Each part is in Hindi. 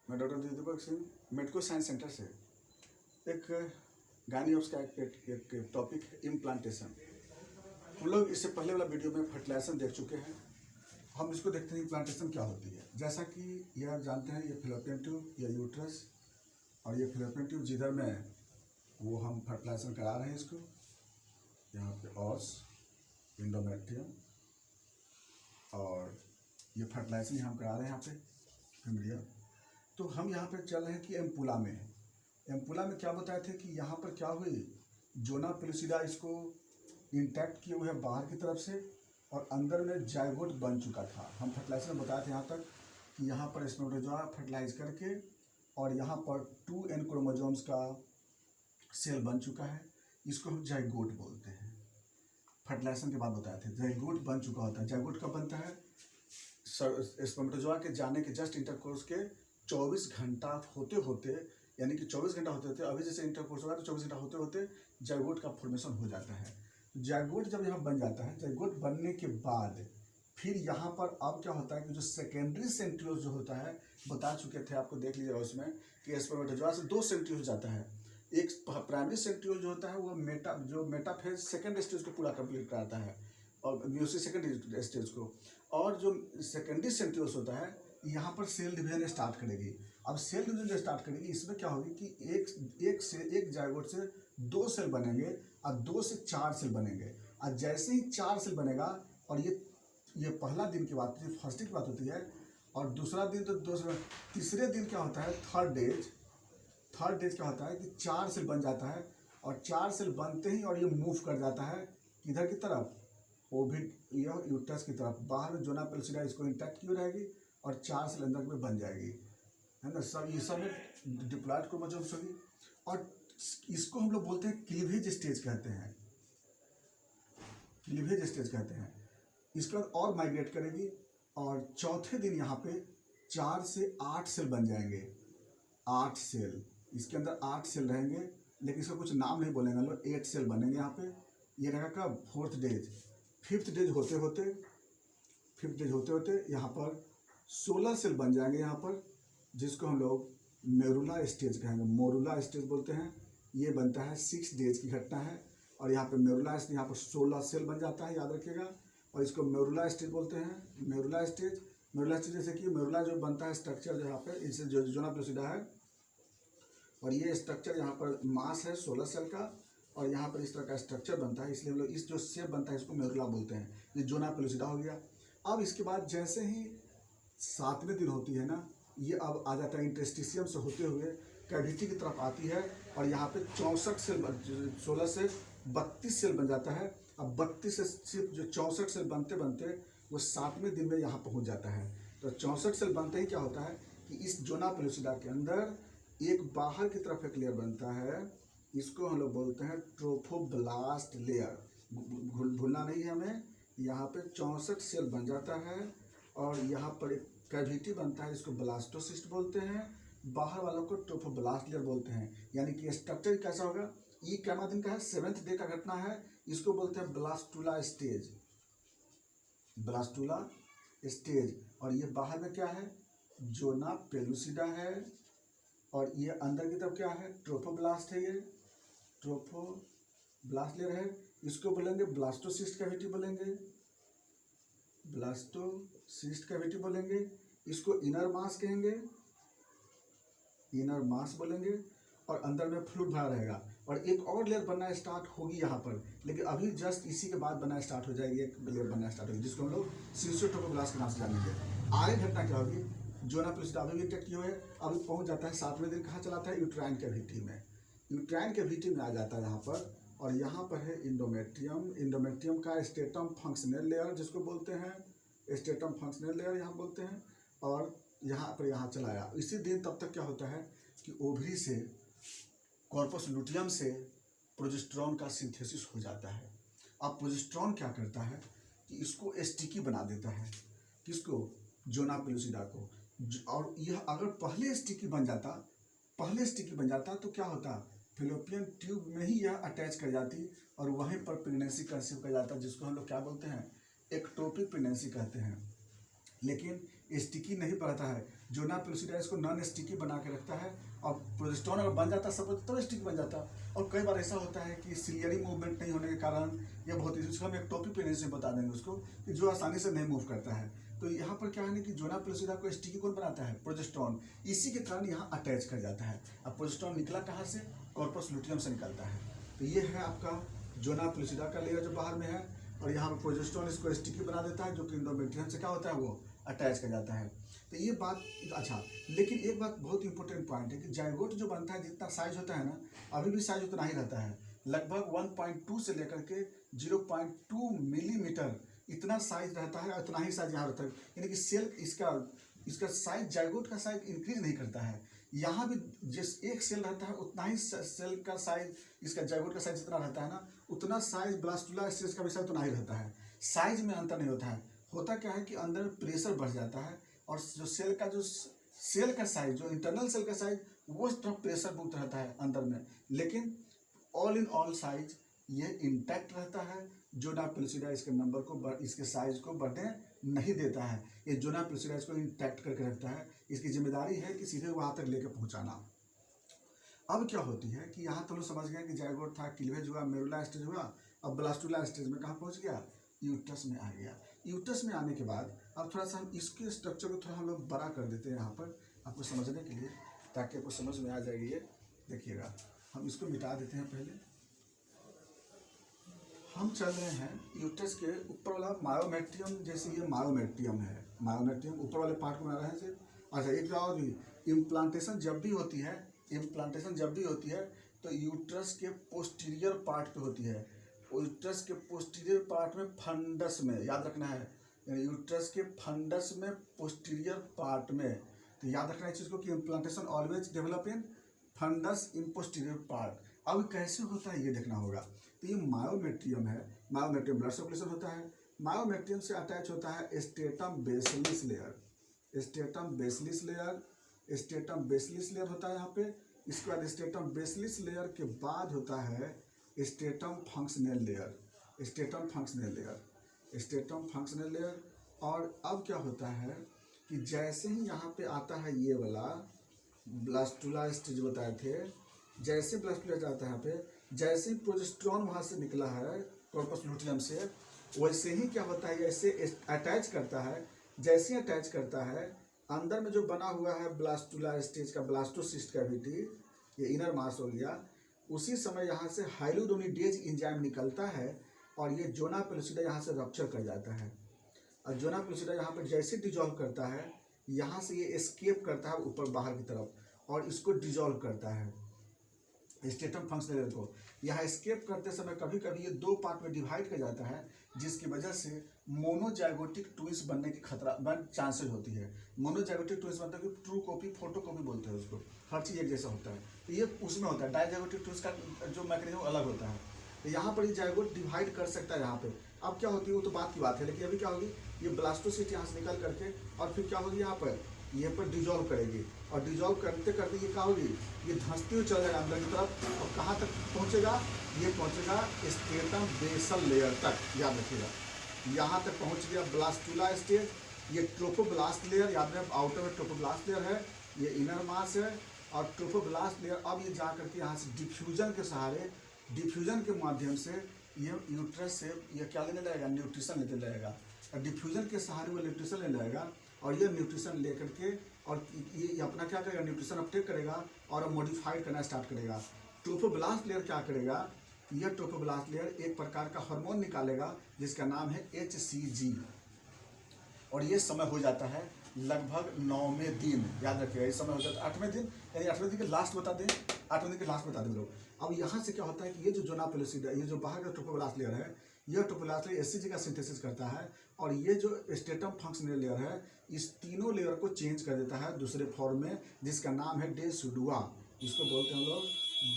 मैं doctor Deepak Singh medico science centre से एक गायनियोप्स का एक टॉपिक है इम्प्लांटेशन। हम लोग इससे पहले वाला वीडियो में फर्टिलाइजेशन देख चुके हैं। हम इसको देखते हैं इम्प्लांटेशन क्या होती है। जैसा कि यह आप जानते हैं, ये फिलोपियन ट्यूब या यूट्रस और ये फिलोपियन ट्यूब जिधर में वो हम फर्टिलाइजेशन करा रहे हैं इसको यहाँ पे ऑस इंडोमेट्रियम, और ये फर्टिलाइजेशन हम करा रहे हैं यहाँ पे फीमेलिया। तो हम यहाँ पे चल रहे हैं कि एम्पुला में है। एम्पुला में क्या बताए थे कि यहाँ पर क्या हुई, जोना पेलुसिडा इसको इंटैक्ट किए हुए है बाहर की तरफ से, और अंदर में जायगोट बन चुका था। हम फर्टिलाइजेशन में बताए थे यहाँ तक कि यहाँ पर स्पर्मेटोजोआ फर्टिलाइज करके और यहाँ पर 2n क्रोमोसोम्स का सेल बन चुका है। इसको हम जायगोट बोलते हैं। फर्टिलाइजेशन के बाद बताए थे जायगोट बन चुका होता है। जायगोट कब बनता है? स्पर्मेटोजोआ के जाने के जस्ट इंटरकोर्स के 24 घंटा होते होते, यानी कि 24 घंटा होते होते, अभी जैसे इंटरकोर्स होगा तो 24 घंटा होते होते जायगोट का फॉर्मेशन हो जाता है। जायगोट जब यहाँ बन जाता है, जायगोट बनने के बाद फिर यहाँ पर अब क्या होता है कि जो सेकेंडरी सेंट्रियोल जो होता है, बता चुके थे आपको, देख लीजिएगा उसमें कि स्पर्मेटोजोआ से 2 सेंट्रियोल हो जाता है। एक प्राइमरी सेंट्रियोल जो होता है वो मेटाफेज सेकेंड स्टेज को पूरा कंप्लीट कराता है, और म्यूसिस सेकेंड स्टेज को। और जो सेकेंडरी सेंट्रियोल्स होता है यहाँ पर सेल डिवीजन स्टार्ट करेगी। अब सेल डिवीजन स्टार्ट करेगी, इसमें क्या होगी कि एक जायगोट से 2 सेल बनेंगे और 2 से 4 सेल बनेंगे। और जैसे ही 4 सेल बनेगा, और ये पहला दिन की बात होती है, फर्स्ट डे की बात होती है, और दूसरा दिन तो तीसरे दिन क्या होता है, थर्ड डेज क्या होता है कि 4 सेल बन जाता है। और 4 सेल बनते ही और ये मूव कर जाता है किधर की तरफ, ओविड या यूट्रस की तरफ। बाहर में जोना पेलुसिडा इसको इंटैक्ट क्यों रहेगी और 4 सेल अंदर में बन जाएगी, है ना। सब ये सब डिप्लॉयड क्रोमोसोम्स होगी, और इसको हम लोग बोलते हैं क्लीवेज स्टेज कहते हैं। क्लीवेज स्टेज कहते हैं। इसके बाद और माइग्रेट करेगी, और चौथे दिन यहाँ पे 4 से 8 सेल बन जाएंगे। 8 सेल, इसके अंदर 8 सेल रहेंगे, लेकिन इसका कुछ नाम नहीं बोलेंगे लोग। 8 सेल बनेंगे यहाँ पे। ये रहेगा कब, 4th डेज। 5th डेज होते होते यहाँ पर 16 सेल बन जाएंगे यहाँ पर, जिसको हम लोग मेरुला स्टेज कहेंगे। मोरुला स्टेज बोलते हैं। ये बनता है 6 डेज की घटना है। और यहाँ पे मेरुला स्टेज, यहाँ पर 16 सेल बन जाता है, याद रखिएगा। और इसको मेरुला स्टेज बोलते हैं। मेरुला स्टेज जैसे कि मेरुला जो बनता है स्ट्रक्चर, जो यहाँ पे इसे जोना पेलुसिडा है, और ये स्ट्रक्चर यहाँ पर मास है 16 सेल का, और यहाँ पर इस तरह का स्ट्रक्चर बनता है। इसलिए हम लोग इस जो शेप बनता है इसको मेरुला बोलते हैं। ये जोना पेलुसिडा हो गया। अब इसके बाद जैसे ही 7वें दिन होती है ना, ये अब आ जाता है इंटरस्टिशियम से होते हुए कैविटी की तरफ आती है, और यहाँ पे 64 सेल, 16 से 32 सेल बन जाता है। अब 32 से सिर्फ जो 64 सेल बनते बनते वो 7वें दिन में यहाँ पहुँच जाता है। तो 64 सेल बनते ही क्या होता है कि इस जोना पेलुसिडा के अंदर एक बाहर की तरफ एक लेयर बनता है। इसको हम लोग बोलते हैं ट्रोफोब्लास्ट लेयर। भूलना नहीं है हमें। यहाँ पे 64 सेल बन जाता है, और यहाँ पर एक कैविटी बनता है, इसको ब्लास्टोसिस्ट बोलते हैं। बाहर वालों को ट्रोफोब्लास्ट लेयर बोलते हैं। यानी कि स्ट्रक्चर कैसा होगा, ये क्या दिन का है, 7th डे का घटना है। इसको बोलते हैं ब्लास्टुला स्टेज। Blastula stage. और ये बाहर में क्या है, जोना पेलुसिडा है, और ये अंदर की तरफ क्या है, ट्रोफोब्लास्ट है। ये ट्रोफोब्लास्ट लेयर है। इसको बोलेंगे ब्लास्टोसिस्ट कैविटी बोलेंगे। ब्लास्टोसिस्ट कैविटी बोलेंगे। इसको इनर मास कहेंगे, इनर मास बोलेंगे। और अंदर में फ्लूइड भरा रहेगा, और एक और लेयर बनना स्टार्ट होगी यहाँ पर, लेकिन अभी जस्ट इसी के बाद बनना स्टार्ट हो जाएगी। एक लेयर बनना स्टार्ट होगी जिसको हम लोग सिस्टोट्रोफोब्लास्ट के नाम से जानेंगे। आगे घटना क्या होगी, जोना पेलुसिडा अभी भी इंटैक्ट किए हुए, अभी पहुँच जाता है 7वें दिन। कहाँ चलाता है, यूट्राइन कैविटी में। यूट्राइन कैविटी में आ जाता है यहाँ पर, और यहाँ पर है इंडोमेट्रियम। इंडोमेट्रियम का स्टेटम फंक्शनल लेयर जिसको बोलते हैं, स्टेटम फंक्शनल लेयर यहाँ बोलते हैं। और यहाँ पर यहाँ चलाया इसी दिन। तब तक क्या होता है कि ओवरी से, कॉर्पस लुटियम से प्रोजेस्टेरॉन का सिंथेसिस हो जाता है। अब प्रोजेस्टेरॉन क्या करता है कि इसको स्टिकी बना देता है। किसको, जोना पेलुसिडा को। और यह अगर पहले स्टिकी बन जाता तो क्या होता, फिलोपियन ट्यूब में ही यह अटैच कर जाती, और वहीं पर प्रेगनेंसी कंसीव कर जाता, जिसको हम लोग क्या बोलते हैं, एक्टोपिक प्रेगनेंसी कहते हैं। लेकिन स्टिकी नहीं बढ़ता है, जोना पेलुसिडा इसको नॉन स्टिकी बना के रखता है, और प्रोजेस्टेरॉन अगर बन जाता सब तो स्टिक बन जाता। और कई बार ऐसा होता है कि सिलियरी मूवमेंट नहीं होने के कारण यह बहुत ही, उसको हम एक टॉपिक पे से बता देंगे उसको, कि जो आसानी से नहीं मूव करता है। तो यहाँ पर क्या है ना कि जोना पेलुसिडा को स्टिकी कौन बनाता है? प्रोजेस्टेरॉन। इसी के कारण यहाँ अटैच कर जाता है। अब प्रोजेस्टेरॉन निकला कहाँ से? कॉर्पस लुटियम से निकलता है। तो ये है आपका जोना पेलुसिडा का लेयर जो बाहर में है, और यहाँ पर प्रोजेस्टेरॉन इसको स्टिकी बना देता है, जो कि एंडोमेट्रियम से क्या होता है वो अटैच कर जाता है। तो ये बात अच्छा, लेकिन एक बात बहुत इंपॉर्टेंट पॉइंट है कि जाइगोट जो बनता है जितना साइज होता है ना, अभी भी साइज उतना ही रहता है, लगभग 1.2 से लेकर के 0.2 मिलीमीटर इतना साइज रहता है, और इतना ही साइज यहाँ रहता है। यानी कि सेल इसका साइज, जाइगोट का साइज इंक्रीज नहीं करता है। यहाँ भी जिस एक सेल रहता है उतना ही सेल का साइज, इसका जाइगोट का साइज जितना रहता है ना, उतना साइज ब्लास्टुला स्टेज का भी साइज उतना ही रहता है। साइज में अंतर नहीं होता है। होता क्या है कि अंदर में प्रेशर बढ़ जाता है, और जो सेल का साइज, जो इंटरनल सेल का साइज, वो थोड़ा प्रेशर मुक्त रहता है अंदर में, लेकिन ऑल इन ऑल साइज ये इंटैक्ट रहता है। जोना पेलुसिडा इसके नंबर को, इसके साइज को बढ़ने नहीं देता है। ये जोना पेलुसिडा इसको इंटैक्ट करके रखता है। इसकी जिम्मेदारी है कि सीधे वहाँ तक लेकर पहुँचाना। अब क्या होती है कि यहाँ तो लोग समझ गए कि जाइगोट था, क्लीवेज हुआ, मेरुला स्टेज हुआ, अब ब्लास्टुला स्टेज में कहाँ पहुँच गया? यूट्रस में आ गया। यूट्रस में आने के बाद अब थोड़ा सा हम इसके स्ट्रक्चर को थोड़ा हम लोग बड़ा कर देते हैं यहाँ पर आपको समझने के लिए, ताकि आपको समझ में आ जाएगी। ये देखिएगा, हम इसको मिटा देते हैं। पहले हम चल रहे हैं यूट्रस के ऊपर वाला मायोमेट्रियम, जैसे ये मायोमेट्रियम है, मायोमेट्रियम ऊपर वाले पार्ट को बना रहे हैं। अच्छा, एक और भी, इम्प्लांटेशन जब भी होती है, इम्प्लांटेशन जब भी होती है तो यूट्रस के पोस्टीरियर पार्ट पे होती है। यूट्रस के पोस्टीरियर पार्ट में, फंडस में, याद रखना है, यूट्रस के फंडस में, पोस्टीरियर पार्ट में। तो याद रखना है इस चीज़ को कि implantation always develop in fundus in posterior part. अब कैसे होता है ये देखना होगा। तो ये मायोमेट्रियम है, मायोमेट्रियम ब्लड सर्कुलेशन होता है। मायोमेट्रियम से अटैच होता है stratum basalis layer, stratum basalis layer, stratum basalis layer होता है यहाँ पे। इसके बाद स्ट्रेटम बेसिलिस लेयर के बाद होता है stratum functional layer, stratum functional layer, stratum functional layer. और अब क्या होता है कि जैसे ही यहाँ पे आता है ये वाला ब्लास्टुला स्टेज बताए थे, जैसे ब्लास्टुला जाता है यहाँ पे, जैसे ही प्रोजेस्टेरॉन वहाँ से निकला है कॉर्पस लुटियम से, वैसे ही क्या होता है, ऐसे अटैच करता है। जैसे ही अटैच करता है, अंदर में जो बना हुआ है ब्लास्टुला स्टेज का ब्लास्टोसिस्ट कैविटी, ये इनर मास हो गया, उसी समय यहाँ से हाइलुरोनिडेज एंजाइम निकलता है, और ये जोना पेलुसिडा यहाँ से रप्चर कर जाता है। और जोना पेलुसिडा यहाँ पर जैसे डिजॉल्व करता है, यहाँ से ये एस्केप करता है ऊपर बाहर की तरफ, और इसको डिजॉल्व करता है स्ट्रेटम फंक्शनल को। यहाँ एस्केप करते समय कभी कभी ये दो पार्ट में डिवाइड कर जाता है, जिसकी वजह से मोनोजाइगोटिक ट्विंस बनने की चांसेस होती है। मोनोजाइगोटिक ट्विंस बनता है कि ट्रू कॉपी, फोटो कॉपी बोलते हैं उसको, हर चीज़ एक जैसा होता है। तो ये उसमें होता है। डाइजाइगोटिक ट्विंस का जो मैकेनिज्म अलग होता है। तो यहाँ पर ये जाइगोट डिवाइड कर सकता है यहाँ पे। अब क्या होती है वो तो बात की बात है, लेकिन अभी क्या होगी, ये ब्लास्टोसिस्ट यहाँ से निकल करके और फिर क्या होगी, यहाँ पर डिजॉल्व करेगी, और डिजॉल्व करते करते ये क्या होगी, ये धंसती हुई चल जाएगा अंदर की तरफ, और कहाँ तक पहुँचेगा, ये पहुँचेगा स्ट्रेटम बेसल लेयर तक। याद रखिएगा, यहाँ तक पहुँच गया ब्लास्टुला स्टेज। ये ट्रोफोब्लास्ट लेयर, याद रखें आउटर में ट्रोफोब्लास्ट लेयर है, ये इनर मास है, और ट्रोफोब्लास्ट लेयर अब ये जा करके यहाँ से डिफ्यूजन के सहारे, डिफ्यूजन के माध्यम से ये यूट्रस से ये क्या लेने लगेगा, न्यूट्रिशन लेने लगेगा। और डिफ्यूजन के सहारे वो न्यूट्रिशन लेने लगेगा, और ये न्यूट्रिशन लेकर के और ये अपना क्या करेगा, न्यूट्रिशन अपटेक करेगा और मॉडिफाइड करना स्टार्ट करेगा। ट्रोफोब्लास्ट लेयर क्या करेगा, यह ट्रोफोब्लास्ट लेयर एक प्रकार का हार्मोन निकालेगा जिसका नाम है HCG, और ये समय हो जाता है लगभग 9वें दिन। याद रखिएगा, ये समय हो जाता है 8वें दिन, यानी 8वें दिन के लास्ट बता दें, 8वें दिन के लास्ट बता दें लोग। अब यहाँ से क्या होता है कि ये जो जोना पेलुसिडा, ये जो बाहर का ट्रोफोब्लास्ट लेयर है, यह ट्रोफोब्लास्ट लेयर HCG का सिंथेसिस करता है, और ये जो स्ट्रेटम फंक्शनल लेयर है, इस तीनों लेयर को चेंज कर देता है दूसरे फॉर्म में, जिसका नाम है डेसिडुआ। इसको बोलते हैं हम लोग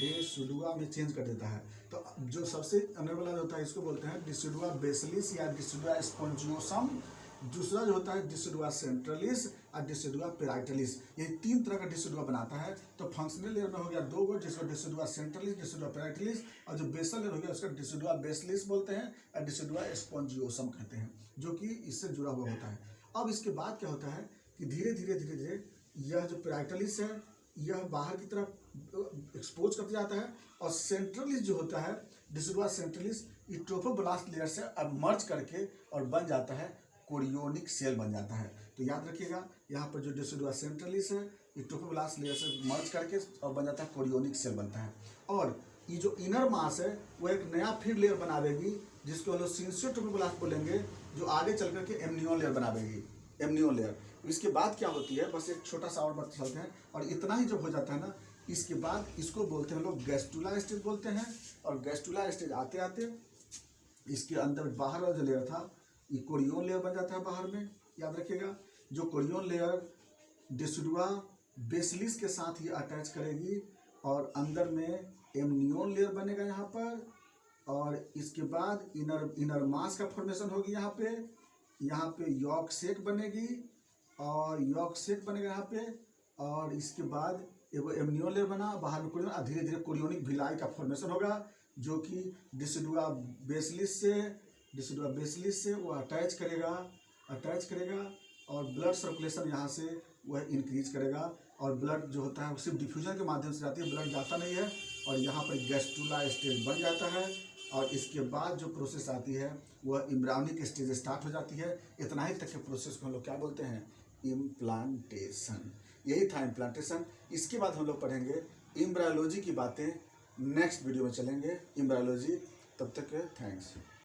डेसिडुआ में चेंज कर देता है। तो जो सबसे अंदर वाला होता है इसको बोलते हैं डिसिडुआ बेसिलिस या डिसिडुआ स्पॉन्जियोसम। दूसरा जो होता है डिसिडुआ सेंट्रलिस और डिसिडुआ पेराइटलिस। ये तीन तरह का डिसिडुआ बनाता है। तो फंक्शनल लेयर में हो गया दो वर्ड, जिसको डिसिडुआ सेंट्रलिस, डिसिडुआ पेराइटलिस, और जो बेसल लेयर हो गया उसका डिसिडुआ बेसिलिस बोलते हैं और डिसिडुआ स्पॉन्जियोसम कहते हैं, जो कि इससे जुड़ा हुआ होता है। अब इसके बाद क्या होता है कि धीरे धीरे धीरे धीरे यह जो पैराइटलिस है यह बाहर की तरफ एक्सपोज करते जाता है, और सेंट्रलिस जो होता है डिसिडुआ सेंट्रलिस ये ट्रोफोब्लास्ट लेयर से अब मर्ज करके और बन जाता है कोरियोनिक सेल बन जाता है। तो याद रखिएगा यहाँ पर जो डिसिडुआ सेंट्रलिस है ये ट्रोफोब्लास्ट लेयर से मर्ज करके और बन जाता है कोरियोनिक सेल बनता है। और ये जो इनर मास है वो एक नया फिर लेयर बनावेगी जिसको हम लोग सिंसियो ट्रोफोब्लास्ट बोलेंगे, जो आगे चल करके एमनियोन लेयर बनावेगी, एमनियोन लेयर। इसके बाद क्या होती है, बस एक छोटा सा और बात चलते हैं, और इतना ही जब हो जाता है ना, इसके बाद इसको बोलते हैं लोग गैस्ट्रुला स्टेज बोलते हैं। और गैस्ट्रुला स्टेज आते आते इसके अंदर बाहर वाला जो लेयर था ये कोरियोन लेयर बन जाता है बाहर में। याद रखिएगा जो कोरियोन लेयर डिसिडुआ बेसिलिस के साथ ही अटैच करेगी और अंदर में एमनियोन लेयर बनेगा यहाँ पर। और इसके बाद इनर मास का फॉर्मेशन होगी यहाँ पे यॉर्क सेक बनेगी और यॉर्क सेक बनेगा यहाँ पे। और इसके बाद एगो एमनियोन लेयर बना, बाहर में कोरियोन, धीरे धीरे कोरियोनिक भिलाई का फॉर्मेशन होगा जो कि डिसिडुआ बेसिलिस से वो अटैच करेगा और ब्लड सर्कुलेशन यहाँ से वह इंक्रीज करेगा। और ब्लड जो होता है वो सिर्फ डिफ्यूजन के माध्यम से जाती है, ब्लड जाता नहीं है, और यहाँ पर गैस्ट्रुला स्टेज बन जाता है। और इसके बाद जो प्रोसेस आती है वह इम्ब्रायोनिक स्टेज स्टार्ट हो जाती है। इतना ही तक के प्रोसेस को हम लोग क्या बोलते हैं, इम्प्लांटेशन। यही था इम्प्लांटेशन। इसके बाद हम लोग पढ़ेंगे एम्ब्रायोलॉजी की बातें, नेक्स्ट वीडियो में चलेंगे एम्ब्रायोलॉजी। तब तक थैंक्स।